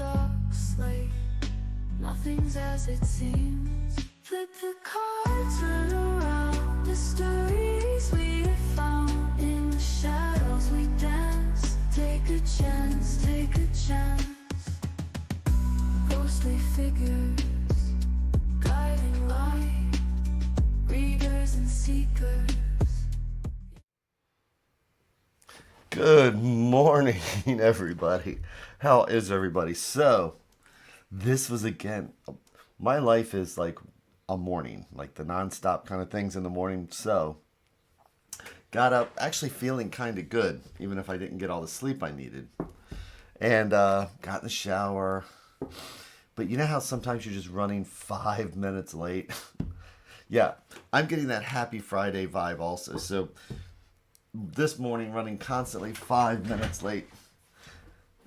dark slate. Nothing's as it seems. Flip the cards, turn around. Mysteries we have found. In the shadows we dance. Take a chance, take a chance. Ghostly figures, guiding light. Readers and seekers. Good morning, everybody. How is everybody? So, this was again, my life is like a morning, like the nonstop kind of things in the morning. So, got up actually feeling kind of good, even if I didn't get all the sleep I needed. And got in the shower. But you know how sometimes you're just running 5 minutes late? Yeah, I'm getting that happy Friday vibe also. So, this morning running constantly 5 minutes late.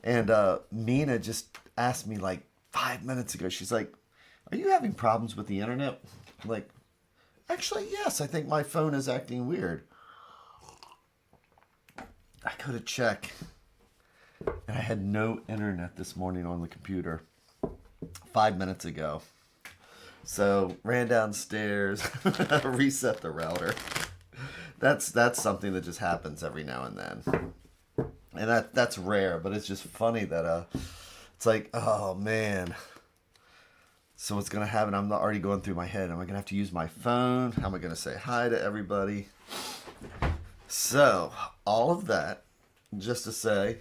And Mina just asked me like 5 minutes ago, she's like, are you having problems with the internet? I'm like, actually, yes, I think my phone is acting weird. I go to check, and I had no internet this morning on the computer 5 minutes ago. So ran downstairs, reset the router. That's something that just happens every now and then. And that's rare, but it's just funny that it's like, oh man. So what's gonna happen? I'm not already going through my head. Am I gonna have to use my phone? How am I gonna say hi to everybody? So all of that, just to say,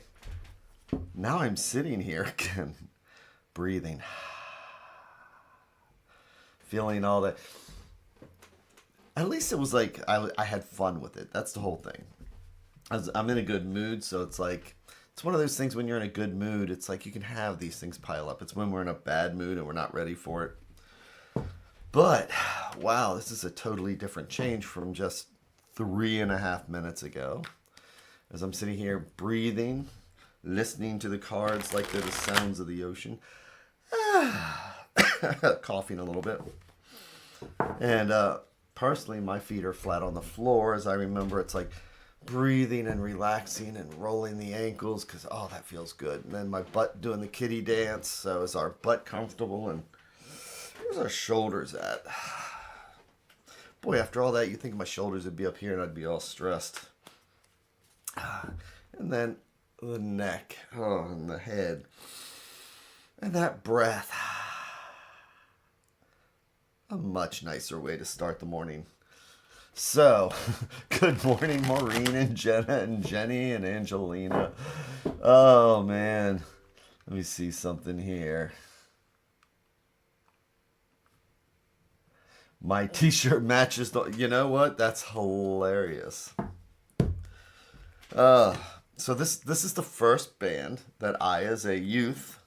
now I'm sitting here again, breathing, feeling all that. At least it was like I had fun with it. That's the whole thing. I'm in a good mood, so it's like, it's one of those things when you're in a good mood, it's like you can have these things pile up. It's when we're in a bad mood and we're not ready for it. But, wow, this is a totally different change from just 3.5 minutes ago. As I'm sitting here breathing, listening to the cards like they're the sounds of the ocean. Coughing a little bit. And, personally, my feet are flat on the floor. As I remember, it's like breathing and relaxing and rolling the ankles because, oh, that feels good. And then my butt doing the kitty dance. So is our butt comfortable? And where's our shoulders at? Boy, after all that, you think my shoulders would be up here and I'd be all stressed. And then the neck. Oh, and the head. And that breath. A much nicer way to start the morning. So, good morning, Maureen and Jenna and Jenny and Angelina. Oh, man. Let me see something here. My t-shirt matches the... You know what? That's hilarious. So this is the first band that I, as a youth,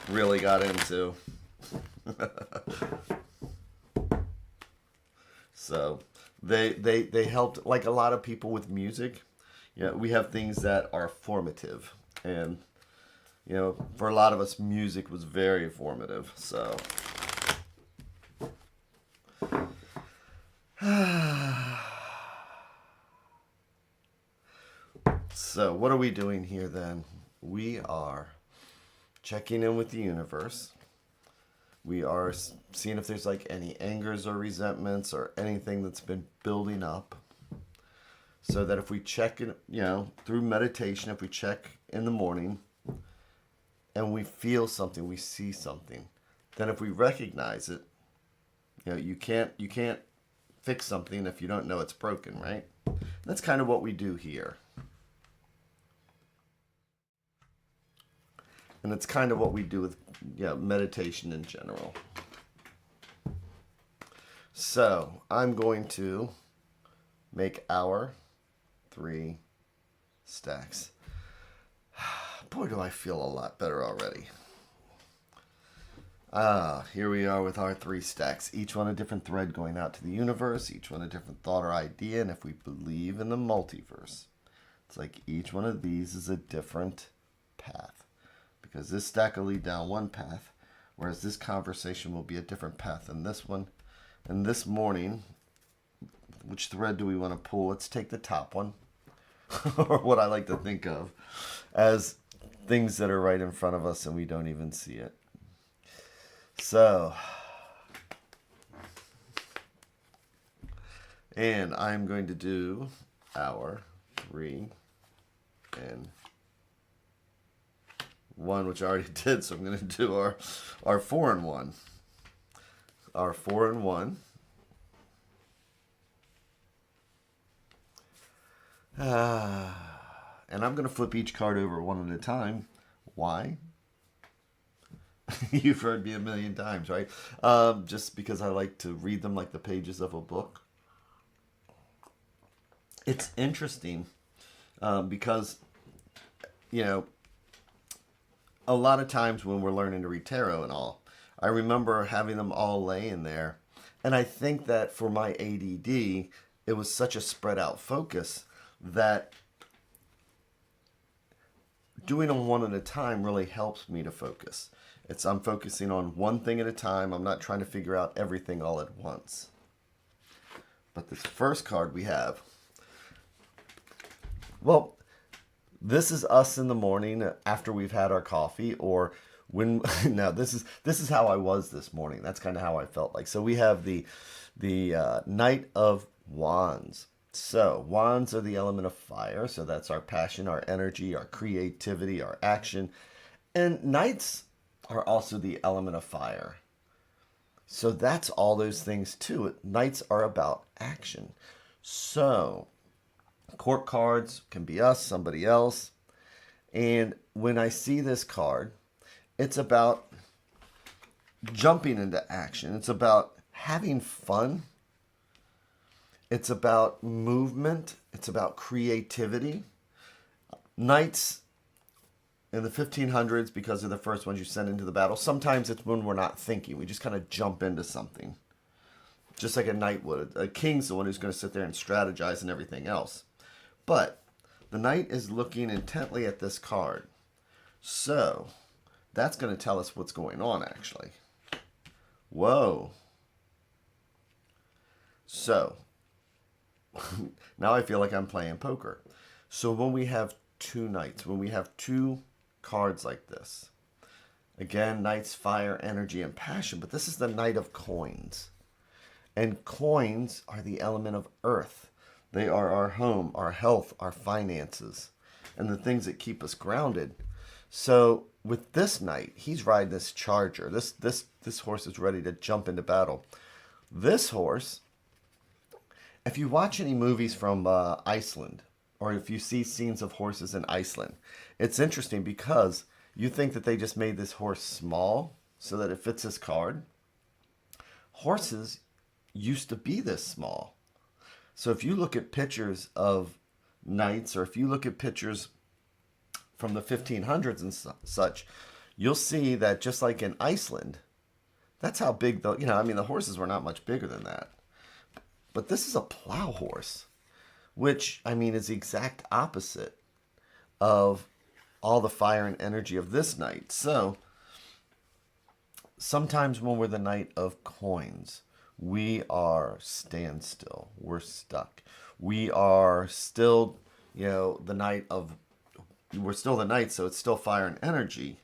really got into. So they helped, like a lot of people with music. You know, we have things that are formative, and you know, for a lot of us, music was very formative. So so what are we doing here then? We are checking in with the universe. We are seeing if there's like any angers or resentments or anything that's been building up. So that if we check it, you know, through meditation, if we check in the morning and we feel something, we see something, then if we recognize it, you know, you can't fix something if you don't know it's broken, right? That's kind of what we do here. And it's kind of what we do with, you know, meditation in general. So I'm going to make our 3 stacks. Boy, do I feel a lot better already. Here we are with our 3 stacks. Each one a different thread going out to the universe. Each one a different thought or idea. And if we believe in the multiverse, it's like each one of these is a different path. Because this stack will lead down one path, whereas this conversation will be a different path than this one. And this morning, which thread do we want to pull? Let's take the top one, or what I like to think of as things that are right in front of us and we don't even see it. So, and I'm going to do our 3 and 1, which I already did, so I'm going to do our 4 and 1. Our 4 and 1. And I'm going to flip each card over one at a time. Why? You've heard me a million times, right? Just because I like to read them like the pages of a book. It's interesting because, you know, a lot of times when we're learning to read tarot and all, I remember having them all lay in there. And I think that for my ADD, it was such a spread out focus that doing them one at a time really helps me to focus. I'm focusing on one thing at a time. I'm not trying to figure out everything all at once. But this first card we have, well, this is us in the morning after we've had our coffee, or when now this is how I was this morning. That's kind of how I felt like. So we have the Knight of Wands. So wands are the element of fire. So that's our passion, our energy, our creativity, our action. And knights are also the element of fire. So that's all those things too. Knights are about action. So court cards can be us, somebody else. And when I see this card, it's about jumping into action. It's about having fun. It's about movement. It's about creativity. Knights in the 1500s, because of the first ones you send into the battle, sometimes it's when we're not thinking. We just kind of jump into something. Just like a knight would. A king's the one who's going to sit there and strategize and everything else. But the knight is looking intently at this card. So that's going to tell us what's going on, actually. Whoa. So now I feel like I'm playing poker. So when we have two knights, when we have two cards like this, again, knights, fire, energy, and passion, but this is the Knight of Coins. And coins are the element of earth. They are our home, our health, our finances, and the things that keep us grounded. So with this knight, he's riding this charger. This horse is ready to jump into battle. This horse, if you watch any movies from Iceland, or if you see scenes of horses in Iceland, it's interesting because you think that they just made this horse small so that it fits this card. Horses used to be this small. So if you look at pictures of knights, or if you look at pictures from the 1500s and such, you'll see that just like in Iceland, that's how big the horses were not much bigger than that. But this is a plow horse, which, is the exact opposite of all the fire and energy of this knight. So sometimes when we're the Knight of Coins, we are standstill. We're stuck. We are still, the knight of, we're still the knight, so it's still fire and energy,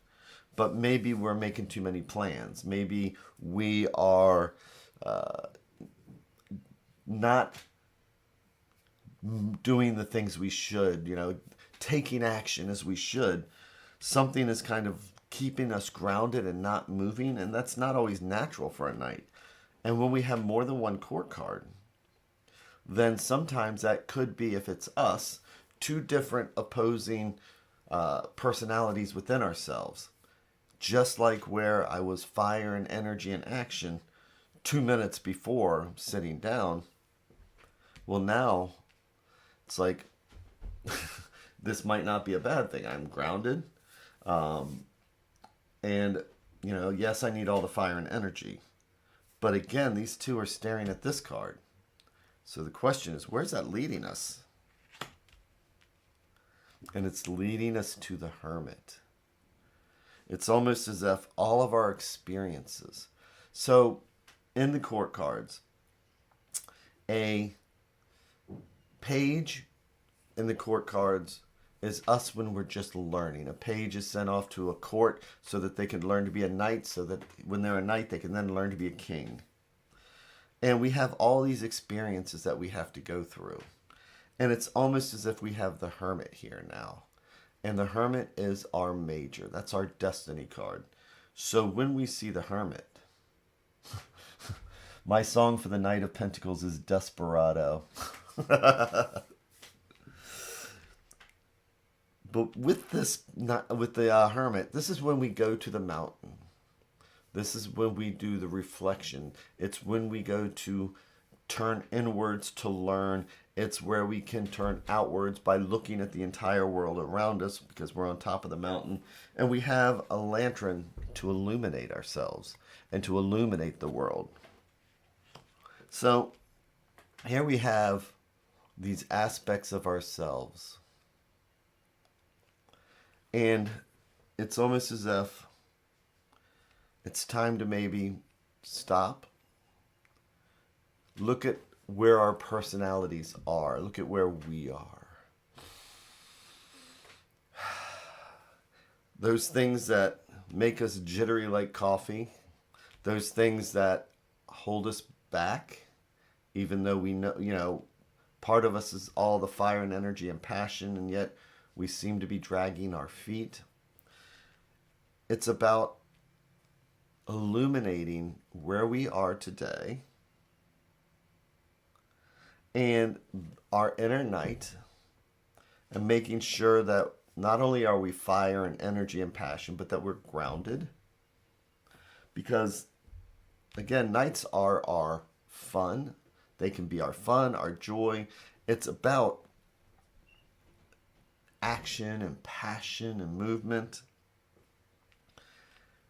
but maybe we're making too many plans. Maybe we are not doing the things we should, taking action as we should. Something is kind of keeping us grounded and not moving, and that's not always natural for a knight. And when we have more than one court card, then sometimes that could be, if it's us, two different opposing personalities within ourselves. Just like where I was fire and energy and action 2 minutes before sitting down. Well, now it's like this might not be a bad thing. I'm grounded. And, yes, I need all the fire and energy. But again, these two are staring at this card. So the question is, where's that leading us? And it's leading us to the Hermit. It's almost as if all of our experiences. So in the court cards, a page in the court cards is us when we're just learning. A page is sent off to a court so that they can learn to be a knight, so that when they're a knight, they can then learn to be a king. And we have all these experiences that we have to go through. And it's almost as if we have the Hermit here now. And the Hermit is our major. That's our destiny card. So when we see the Hermit, my song for the Knight of Pentacles is Desperado. But with the Hermit, this is when we go to the mountain. This is when we do the reflection. It's when we go to turn inwards to learn. It's where we can turn outwards by looking at the entire world around us, because we're on top of the mountain. And we have a lantern to illuminate ourselves and to illuminate the world. So here we have these aspects of ourselves. And it's almost as if it's time to maybe stop, look at where our personalities are, look at where we are. Those things that make us jittery like coffee, those things that hold us back, even though we know, part of us is all the fire and energy and passion, and yet we seem to be dragging our feet. It's about illuminating where we are today and our inner night, and making sure that not only are we fire and energy and passion, but that we're grounded. Because, again, nights are our fun. They can be our fun, our joy. It's about action and passion and movement.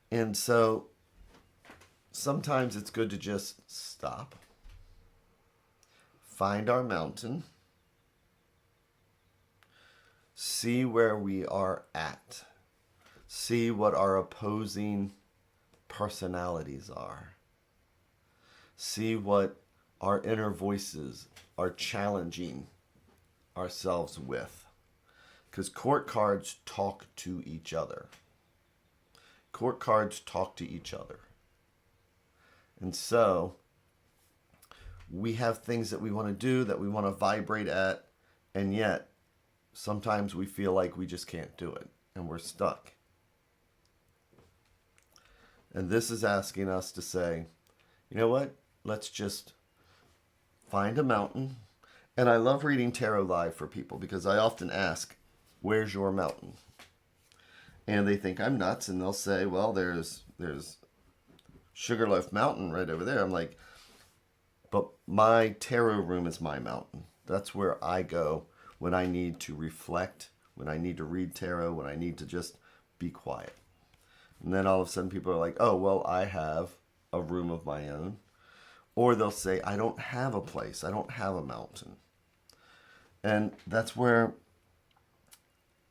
And so sometimes it's good to just stop, find our mountain, see where we are at, see what our opposing personalities are, see what our inner voices are challenging ourselves with. Because court cards talk to each other. Court cards talk to each other. And so we have things that we want to do, that we want to vibrate at, and yet sometimes we feel like we just can't do it, and we're stuck. And this is asking us to say, you know what? Let's just find a mountain. And I love reading tarot live for people, because I often ask, where's your mountain? And they think I'm nuts, and they'll say, well, there's Sugarloaf Mountain right over there. I'm like, but my tarot room is my mountain. That's where I go when I need to reflect, when I need to read tarot, when I need to just be quiet. And then all of a sudden people are like, oh, well, I have a room of my own. Or they'll say, I don't have a place. I don't have a mountain. And that's where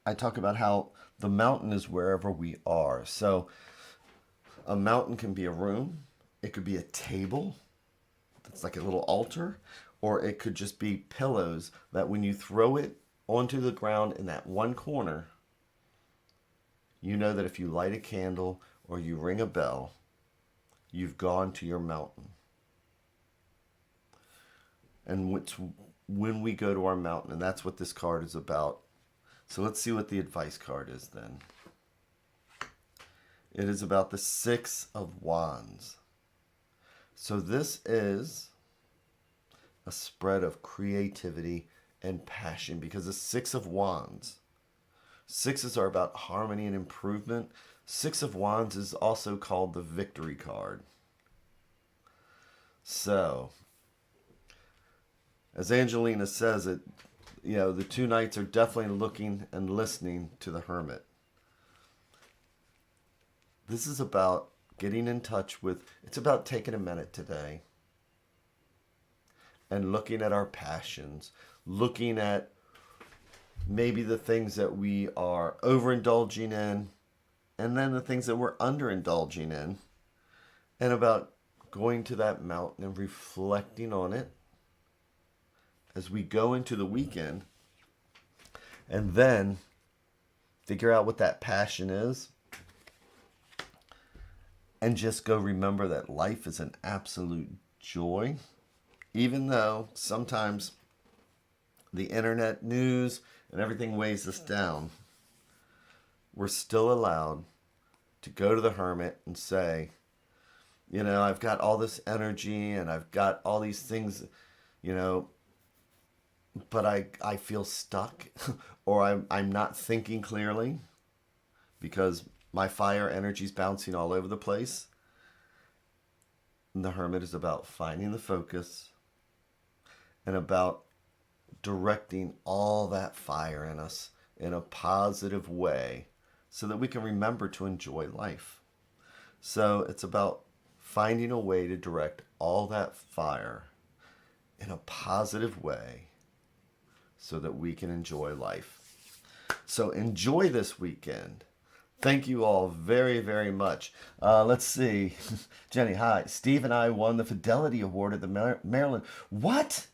I talk about how the mountain is wherever we are. So a mountain can be a room. It could be a table that's like a little altar. Or it could just be pillows that when you throw it onto the ground in that one corner, you know that if you light a candle or you ring a bell, you've gone to your mountain. And when we go to our mountain, and that's what this card is about. So let's see what the advice card is then. It is about the Six of Wands. So this is a spread of creativity and passion, because the Six of Wands, sixes are about harmony and improvement. Six of Wands is also called the victory card. So, as Angelina says it, the two knights are definitely looking and listening to the Hermit. This is about getting in touch with, it's about taking a minute today and looking at our passions, looking at maybe the things that we are overindulging in, and then the things that we're underindulging in, and about going to that mountain and reflecting on it as we go into the weekend. And then figure out what that passion is, and just go remember that life is an absolute joy, even though sometimes the internet news and everything weighs us down. We're still allowed to go to the hermit and say, you know, I've got all this energy and I've got all these things, you know, but I feel stuck or I'm not thinking clearly because my fire energy is bouncing all over the place. And the hermit is about finding the focus and about directing all that fire in us in a positive way so that we can remember to enjoy life. So it's about finding a way to direct all that fire in a positive way so that we can enjoy life. So enjoy this weekend. Thank you all very, very much. Let's see. Jenny, hi. Steve and I won the Fidelity Award at the Maryland. What?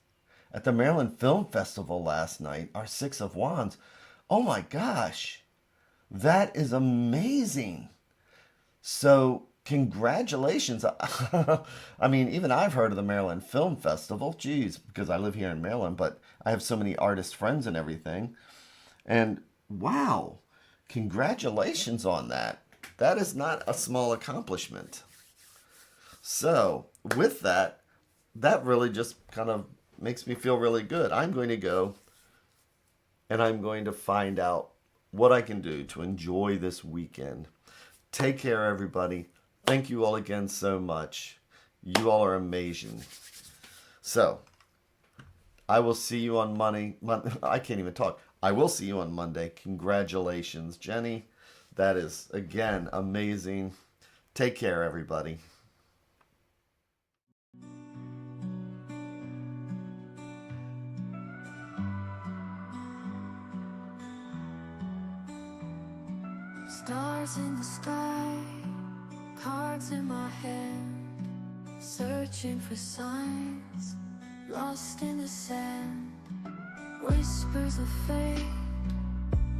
At the Maryland Film Festival last night. Our Six of Wands. Oh my gosh. That is amazing. So congratulations. I mean, even I've heard of the Maryland Film Festival. Geez, because I live here in Maryland, but I have so many artist friends and everything. And wow, congratulations on that. That is not a small accomplishment. So with that, that really just kind of makes me feel really good. I'm going to go and I'm going to find out what I can do to enjoy this weekend. Take care, everybody. Thank you all again so much. You all are amazing. So, I will see you on Monday. I can't even talk. I will see you on Monday. Congratulations, Jenny. That is, again, amazing. Take care, everybody. Stars in the sky, cards in my hand, searching for signs, lost in the sand, whispers of fate,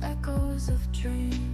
echoes of dreams.